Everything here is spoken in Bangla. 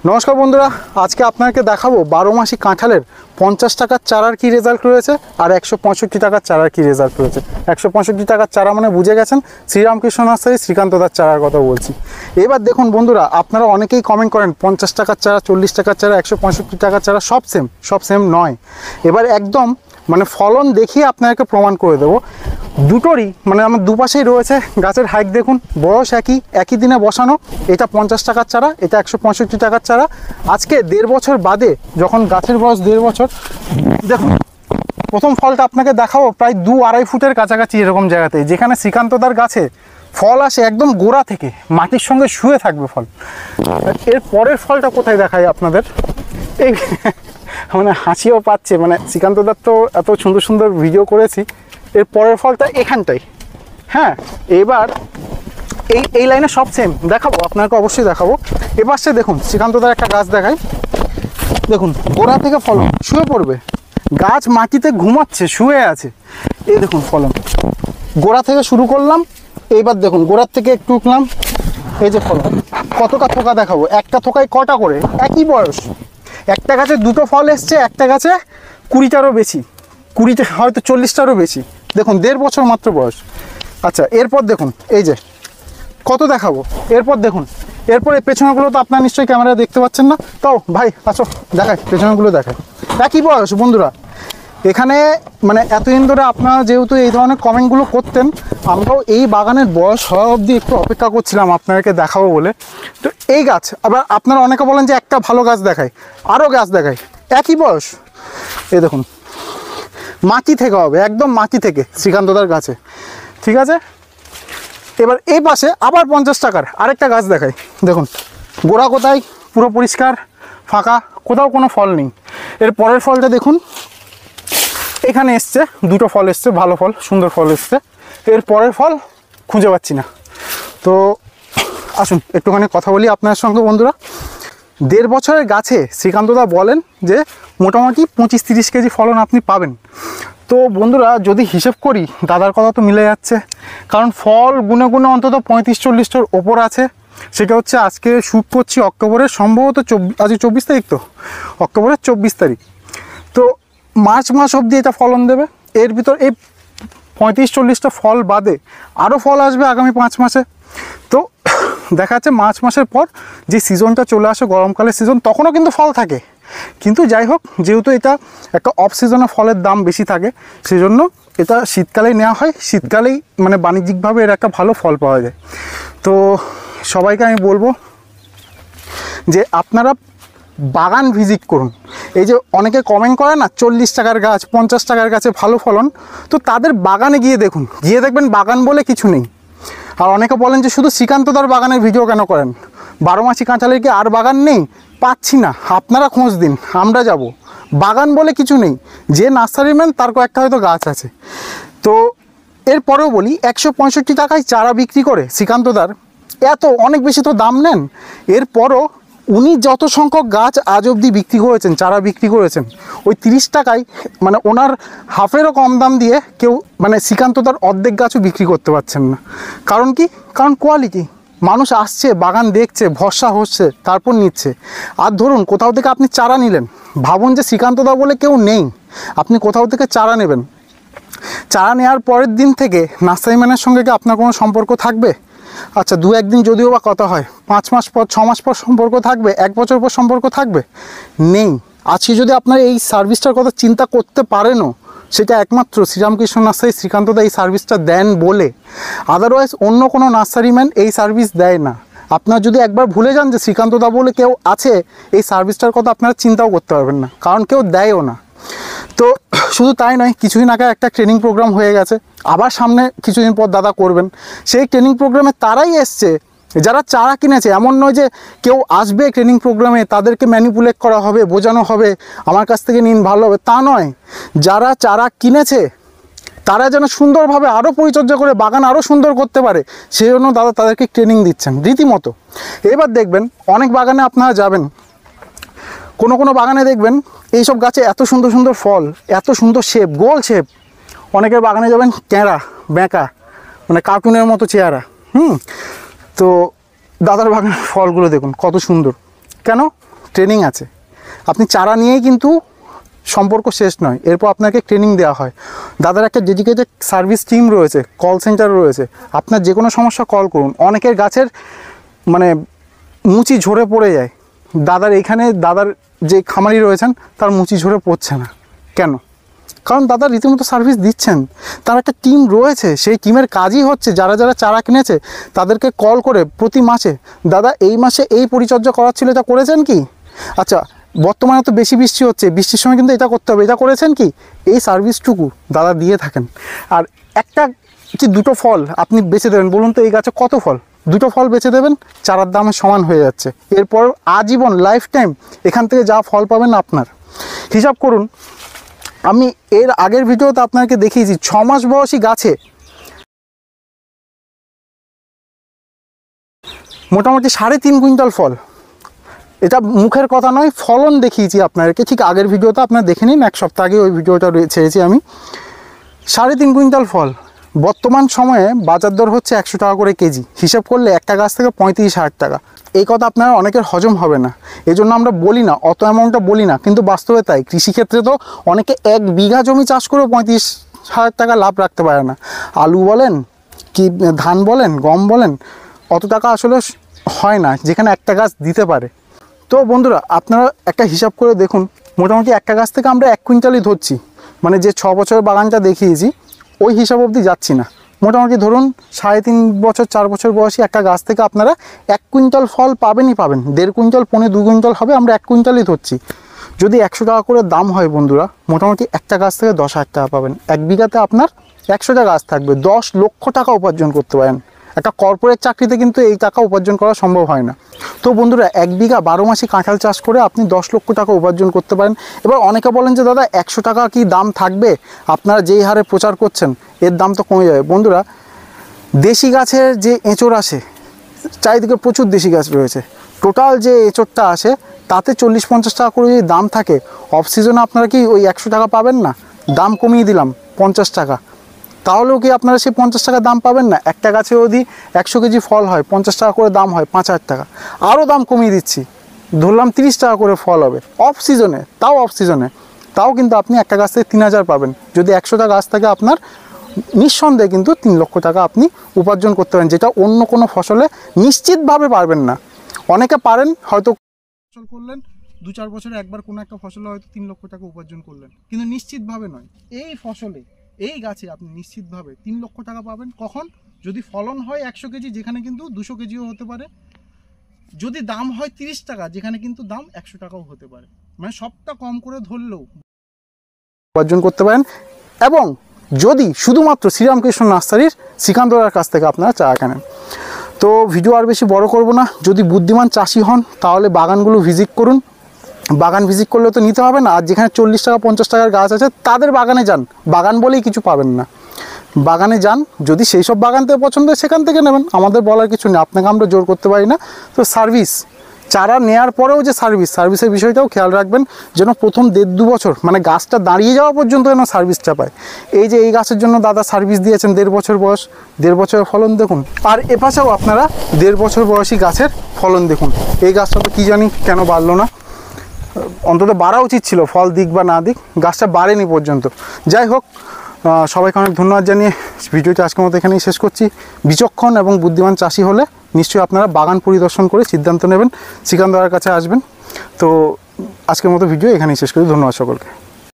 নমস্কার বন্ধুরা, আজকে আপনাকে দেখাবো 12 মাসি কাঁঠালের 50 টাকার চারার কি রেজাল্ট রয়েছে আর 165 টাকার চারার কি রেজাল্ট রয়েছে। 165 টাকার চারা মানে বুঝে গেছেন শ্রীরামকৃষ্ণ নার্সারি শ্রীকান্তদার চারার কথা বলছি। এবার দেখুন বন্ধুরা, আপনারা অনেকেই কমেন্ট করেন 50 টাকার চারা, 40 টাকার চারা, 165 টাকার চারা সব সেম নয়। এবার একদম মানে ফলন দেখিয়ে আপনাকে প্রমাণ করে দেবো দুটোরই, মানে আমার দুপাশেই রয়েছে গাছের হাইট দেখুন, বয়স একই দিনে বসানো। এটা 50 টাকার চারা, এটা 165 টাকার চারা। আজকে 1.5 বছর বাদে, যখন গাছের বয়স 1.5 বছর, দেখুন প্রথম ফলটা আপনাকে দেখাবো প্রায় 2-2.5 ফুটের কাছাকাছি এরকম জায়গাতে, যেখানে শ্রীকান্তদার গাছে ফল আসে একদম গোড়া থেকে, মাটির সঙ্গে শুয়ে থাকবে ফল। এর পরের ফলটা কোথায় দেখাই আপনাদের, এই মানে হাসিও পাচ্ছে, মানে শ্রীকান্তদার তো এত সুন্দর সুন্দর ভিডিও করেছি। এর পরের ফলটা এখানটাই। হ্যাঁ, এবার এই লাইনে সব সেম দেখাবো, আপনাকে অবশ্যই দেখাবো। এবার সে দেখুন শ্রীকান্তদার একটা গাছ দেখাই, দেখুন গোড়া থেকে ফলন শুয়ে পড়বে, গাছ মাটিতে ঘুমাচ্ছে, শুয়ে আছে। এই দেখুন ফলন, গোড়া থেকে শুরু করলাম, এইবার দেখুন গোড়ার থেকে একটু উঠলাম, এই যে ফলন। কতটা থোকা দেখাবো, একটা থোকায় কটা করে, একই বয়স। একটা গাছে 2টো ফল এসছে, একটা গাছে 20টারও বেশি, 20টা হয়তো 40টারও বেশি। দেখুন 1.5 বছর মাত্র বয়স। আচ্ছা, এরপর দেখুন এই যে কত দেখাবো, এরপর দেখুন, এরপর এই পেছনেগুলো তো আপনার নিশ্চয়ই ক্যামেরা দেখতে পাচ্ছেন না, তাও ভাই আসো দেখায়, পেছনেগুলো দেখায়। একই বয়স বন্ধুরা। এখানে মানে এতদিন ধরে আপনারা যেহেতু এই ধরনের কমেন্টগুলো করতেন, আমরাও এই বাগানের বয়স হওয়া অবধি একটু অপেক্ষা করছিলাম আপনাদেরকে দেখাবো বলে। তো এই গাছ, আবার আপনারা অনেকে বলেন যে একটা ভালো গাছ দেখায়, আরও গাছ দেখায়, একই বয়স। এই দেখুন মাটি থেকে হবে, একদম মাটি থেকে শ্রীকান্তদার গাছে, ঠিক আছে। এবার এই পাশে আবার 50 টাকার আরেকটা গাছ দেখাই, দেখুন গোড়া কোথায়, পুরো পরিষ্কার ফাঁকা, কোথাও কোনো ফল নেই। এর পরের ফলটা দেখুন, এখানে এসছে 2টো ফল এসছে, ভালো ফল, সুন্দর ফল এসছে। এর পরের ফল খুঁজে পাচ্ছি না। তো আসুন একটুখানি কথা বলি আপনার সঙ্গে বন্ধুরা। 1.5 বছরের গাছে শ্রীকান্তদা বলেন যে মোটামুটি 25-30 কেজি ফলন আপনি পাবেন। তো বন্ধুরা যদি হিসেব করি, দাদার কথা তো মিলে যাচ্ছে, কারণ ফল গুনে গুনে অন্তত 35-40টার ওপর আছে। সেটা হচ্ছে আজকে শ্যুট করছি অক্টোবরের সম্ভবত আজ 24 তারিখ, তো অক্টোবরের 24 তারিখ। তো মার্চ মাস অবধি এটা ফলন দেবে। এর ভিতর এই 35-40টা ফল বাদে আরও ফল আসবে আগামী 5 মাসে। তো দেখা যাচ্ছে মার্চ মাসের পর যে সিজনটা চলে আসে, গরমকালের সিজন, তখনও কিন্তু ফল থাকে। কিন্তু যাই হোক, যেহেতু এটা একটা অফ সিজনে ফলের দাম বেশি থাকে, সেজন্য এটা শীতকালেই নেওয়া হয়। শীতকালেই মানে বাণিজ্যিকভাবে এর একটা ভালো ফল পাওয়া যায়। তো সবাইকে আমি বলবো যে আপনারা বাগান ভিজিট করুন। এই যে অনেকে কমেন্ট করে না 40 টাকার গাছ, 50 টাকার গাছে ভালো ফলন, তো তাদের বাগানে গিয়ে দেখুন, গিয়ে দেখবেন বাগান বলে কিছু নেই। আর অনেকে বলেন যে শুধু শ্রীকান্তদার বাগানের ভিডিও কেন করেন, 12 মাসি কাঁঠালের কি আর বাগান নেই? পাচ্ছি না, আপনারা খোঁজ দিন, আমরা যাব। বাগান বলে কিছু নেই, যে নার্সারিম্যান তার কয়েকটা হয়তো গাছ আছে। তো এরপরেও বলি, 165 টাকায় চারা বিক্রি করে শ্রীকান্তদার, এত অনেক বেশি তো দাম নেন। এরপরও উনি যত সংখ্যক গাছ আজ অবধি বিক্রি করেছেন, চারা বিক্রি করেছেন, ওই 30 টাকায় মানে ওনার হাফেরও কম দাম দিয়ে কেউ মানে শ্রীকান্তদার অর্ধেক গাছও বিক্রি করতে পারছেন না। কারণ কি? কারণ কোয়ালিটি। মানুষ আসছে, বাগান দেখছে, ভরসা হচ্ছে, তারপর নিচ্ছে। আর ধরুন কোথাও থেকে আপনি চারা নিলেন, ভাবুন যে শ্রীকান্তদা বলে কেউ নেই, আপনি কোথাও থেকে চারা নেবেন, চারা নেওয়ার পরের দিন থেকে নার্সারিম্যানের সঙ্গে কি আপনার কোনো সম্পর্ক থাকবে? আচ্ছা, 2-1 দিন যদিও বা কথা হয়, 5 মাস পর, 6 মাস পর সম্পর্ক থাকবে, 1 বছর পর সম্পর্ক থাকবে? নেই। আজকে যদি আপনার এই সার্ভিসটার কথা চিন্তা করতে পারেনও, সেটা একমাত্র শ্রীরামকৃষ্ণ নার্সারি শ্রীকান্তদা এই সার্ভিসটা দেন বলে। আদারওয়াইজ অন্য কোনো নার্সারিম্যান এই সার্ভিস দেয় না। আপনার যদি একবার ভুলে যান যে শ্রীকান্তদা বলে কেউ আছে, এই সার্ভিসটার কথা আপনারা চিন্তাও করতে পারবেন না, কারণ কেউ দেয়ও না। তো শুধু তাই নয়, কিছুদিন আগে একটা ট্রেনিং প্রোগ্রাম হয়ে গেছে, আবার সামনে কিছুদিন পর দাদা করবেন। সেই ট্রেনিং প্রোগ্রামে তারাই এসছে যারা চারা কিনেছে। এমন নয় যে কেউ আসবে ট্রেনিং প্রোগ্রামে, তাদেরকে ম্যানিপুলেট করা হবে, বোঝানো হবে আমার কাছ থেকে নিন ভালো হবে, তা নয়। যারা চারা কিনেছে তারা যেন সুন্দরভাবে আরও পরিচর্যা করে বাগান আরও সুন্দর করতে পারে, সেই জন্য দাদা তাদেরকে ট্রেনিং দিচ্ছেন রীতিমতো। এবার দেখবেন অনেক বাগানে আপনারা যাবেন, কোনো কোনো বাগানে দেখবেন এইসব গাছে এত সুন্দর সুন্দর ফল, এত সুন্দর শেপ, গোল শেপ। অনেকের বাগানে যাবেন ট্যাঁড়া বেঁকা, মানে কার্টুনের মতো চেহারা। তো দাদার বাগানের ফলগুলো দেখুন কত সুন্দর। কেন? ট্রেনিং আছে। আপনি চারা নিয়েই কিন্তু সম্পর্ক শেষ নয়, এরপর আপনাকে ট্রেনিং দেওয়া হয়। দাদার একটা ডেডিকেটেড সার্ভিস টিম রয়েছে, কল সেন্টার রয়েছে। আপনার যে কোনো সমস্যা কল করুন। অনেকের গাছের মানে মুচি ঝরে পড়ে যায়, দাদার এইখানে দাদার যে খামারি রয়েছেন তার মুচি ঝরে পড়ছে না। কেন? কারণ দাদা রীতিমতো সার্ভিস দিচ্ছেন, তার একটা টিম রয়েছে। সেই টিমের কাজই হচ্ছে যারা যারা চারা কিনেছে তাদেরকে কল করে প্রতি মাসে, দাদা এই মাসে এই পরিচর্যা করার ছিল, এটা করেছেন কি? আচ্ছা বর্তমানে তো বেশি বৃষ্টি হচ্ছে, বৃষ্টির সময় কিন্তু এটা করতে হবে, এটা করেছেন কি? এই সার্ভিসটুকু দাদা দিয়ে থাকেন। আর একটা কি দুটো ফল আপনি বেচে দেবেন, বলুন তো এই গাছে কত ফল? দুটো ফল বেচে দেবেন, চারার দামে সমান হয়ে যাচ্ছে। এরপর আজীবন লাইফ টাইম এখান থেকে যা ফল পাবেন আপনার। হিসাব করুন, আমি এর আগের ভিডিওতে আপনাকে দেখিয়েছি 6 মাস বয়সী গাছে মোটামুটি 3.5 কুইন্টাল ফল। এটা মুখের কথা নয়, ফলন দেখিয়েছি আপনাদেরকে। ঠিক আগের ভিডিওটা আপনারা দেখে নিন, 1 সপ্তাহ আগে ওই ভিডিওটা ছেড়েছি আমি। 3.5 কুইন্টাল ফল। বর্তমান সময়ে বাজার দর হচ্ছে 100 টাকা করে কেজি। হিসাব করলে একটা গাছ থেকে 35,000 টাকা। এই কথা আপনারা অনেকের হজম হবে না, এই জন্য আমরা বলি না, অত অ্যামাউন্টটা বলি না, কিন্তু বাস্তবে তাই। কৃষিক্ষেত্রে তো অনেকে 1 বিঘা জমি চাষ করেও 35,000 টাকা লাভ রাখতে পারে না। আলু বলেন কি ধান বলেন গম বলেন, অত টাকা আসলে হয় না যেখানে একটা গাছ দিতে পারে। তো বন্ধুরা আপনারা একটা হিসাব করে দেখুন, মোটামুটি একটা গাছ থেকে আমরা 1 কুইন্টালই ধরছি, মানে যে 6 বছরের বাগানটা দেখিয়েছি ওই হিসাব অবধি যাচ্ছি না। মোটামুটি ধরুন 3.5 বছর 4 বছর বয়সী একটা গাছ থেকে আপনারা 1 কুইন্টাল ফল পাবেনই পাবেন। 1.5 কুইন্টাল 2 কুইন্টাল হবে, আমরা 1 কুইন্টালই ধরছি। যদি 100 টাকা করে দাম হয় বন্ধুরা, মোটামুটি একটা গাছ থেকে 10,000 টাকা পাবেন। 1 বিঘাতে আপনার 100টা গাছ থাকবে, 10 লক্ষ টাকা উপার্জন করতে পারেন। একটা কর্পোরেট চাকরিতে কিন্তু এই টাকা উপার্জন করা সম্ভব হয় না। তো বন্ধুরা 1 বিঘা 12 মাসি কাঁঠাল চাষ করে আপনি 10 লক্ষ টাকা উপার্জন করতে পারেন। এবার অনেকে বলেন যে দাদা 100 টাকা কি দাম থাকবে? আপনারা যেই হারে প্রচার করছেন এর দাম তো কমে যাবে। বন্ধুরা দেশি গাছের যে এঁচড় আসে, চারিদিকে প্রচুর দেশি গাছ রয়েছে, টোটাল যে এঁচড়টা আসে তাতে 40-50 টাকা করে যদি দাম থাকে, অফ সিজনে আপনারা কি ওই 100 টাকা পাবেন না? দাম কমিয়ে দিলাম 50 টাকা, তাহলেও কি আপনারা সেই 50 টাকা দাম পাবেন না? একটা গাছে যদি 100 কেজি ফল হয়, 50 টাকা করে দাম হয়, 5,000 টাকা। আরও দাম কমিয়ে দিচ্ছি, ধরলাম 30 টাকা করে ফল হবে অফ সিজনে, তাও অফ সিজনে, তাও কিন্তু আপনি একটা গাছ থেকে 3,000 পাবেন। যদি 100টা গাছ থাকে আপনার নিঃসন্দেহে কিন্তু 3 লক্ষ টাকা আপনি উপার্জন করতে পারেন, যেটা অন্য কোনো ফসলে নিশ্চিতভাবে পারবেন না। অনেকে পারেন হয়তো ফসল করলেন 2-4 বছরে একবার কোনো একটা ফসলে হয়তো 3 লক্ষ টাকা উপার্জন করলেন, কিন্তু নিশ্চিতভাবে নয়। এই ফসলে এই গাছে আপনি নিশ্চিতভাবে 3 লক্ষ টাকা পাবেন। কখন? যদি ফলন হয় 100 কেজি, যেখানে কিন্তু 200 কেজিও হতে পারে। যদি দাম হয় 30 টাকা, যেখানে কিন্তু দাম 100 টাকাও হতে পারে। মানে সবটা কম করে ধরলেও উপার্জন করতে পারেন। এবং যদি শুধুমাত্র শ্রীরামকৃষ্ণ নার্সারির শ্রীকান্তদার কাছ থেকে আপনারা চারা কেনেন। তো ভিডিও আর বেশি বড় করব না। যদি বুদ্ধিমান চাষি হন তাহলে বাগানগুলো ভিজিট করুন। বাগান ভিজিট করলে তো নিতে হবে না, আর যেখানে 40 টাকা 50 টাকার গাছ আছে তাদের বাগানে যান, বাগান বলেই কিছু পাবেন না। বাগানে যান, যদি সেই সব বাগান থেকে পছন্দ হয় সেখান থেকে নেবেন, আমাদের বলার কিছু নেই, আপনাকে আমরা জোর করতে পারি না। তো সার্ভিস, চারা নেওয়ার পরেও যে সার্ভিসের বিষয়টাও খেয়াল রাখবেন, যেন প্রথম 1.5-2 বছর মানে গাছটা দাঁড়িয়ে যাওয়া পর্যন্ত যেন সার্ভিসটা পায়। এই যে এই গাছের জন্য দাদা সার্ভিস দিয়েছেন 1.5 বছর বয়স, 1.5 বছরের ফলন দেখুন। আর এপাশেও আপনারা 1.5 বছর বয়সী গাছের ফলন দেখুন। এই গাছটা তো কী জানি কেন বাড়লো না, অন্তত বাড়া উচিত ছিল, ফল দিক বা না দিক, গাছটা বাড়েনি পর্যন্ত। যাই হোক, সবাইকে অনেক ধন্যবাদ জানিয়ে ভিডিওটি আজকের মতো এখানেই শেষ করছি। বিচক্ষণ এবং বুদ্ধিমান চাষি হলে নিশ্চয়ই আপনারা বাগান পরিদর্শন করে সিদ্ধান্ত নেবেন, শ্রীকান্তদার কাছে আসবেন। তো আজকের মতো ভিডিও এখানেই শেষ করি। ধন্যবাদ সকলকে।